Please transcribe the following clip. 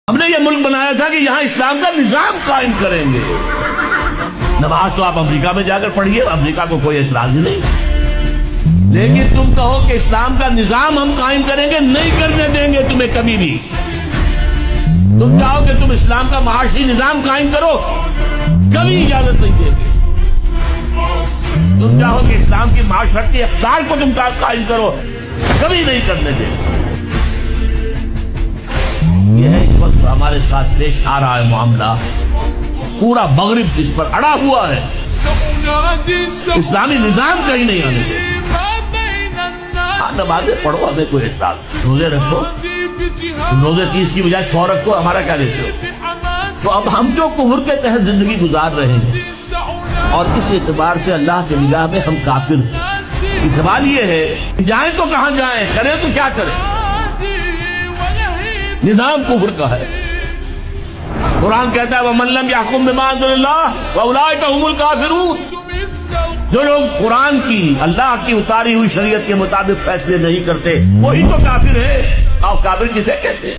ہم نے یہ ملک بنایا تھا کہ یہاں اسلام کا نظام قائم کریں گے. نماز تو آپ امریکہ میں جا کر پڑھیے، امریکہ کو کوئی اعتراض نہیں، لیکن تم کہو کہ اسلام کا نظام ہم قائم کریں گے، نہیں کرنے دیں گے تمہیں کبھی بھی. تم چاہو کہ تم اسلام کا معاشی نظام قائم کرو، کبھی اجازت نہیں دیں گے. تم چاہو کہ اسلام کی معاشرتی اقدار کو تم قائم کرو، کبھی نہیں کرنے دیں گے. یہ ہے اس وقت ہمارے ساتھ پیش آ رہا ہے معاملہ. پورا مغرب اس پر اڑا ہوا ہے، اسلامی نظام کہیں نہیں آنے دے. نمازیں پڑھو، ہمیں کوئی اعتراض، روزے رکھو، روزے 30 کی بجائے 100 رکھو، ہمارا کیا لیتے ہو؟ تو اب ہم جو کفر کے تحت زندگی گزار رہے ہیں اور اس اعتبار سے اللہ کی نگاہ میں ہم کافر ہیں. سوال یہ ہے جائیں تو کہاں جائیں، کریں تو کیا کریں؟ نظام کفر کا ہے. قرآن کہتا ہے وَمَن لَّمْ يَحْكُم بِمَا أَنزَلَ اللَّهُ وَأُولَٰئِكَ هُمُ الْكَافِرُونَ. جو لوگ قرآن کی، اللہ کی اتاری ہوئی شریعت کے مطابق فیصلے نہیں کرتے، وہی تو کافر ہے. اور کافر کسے کہتے ہیں؟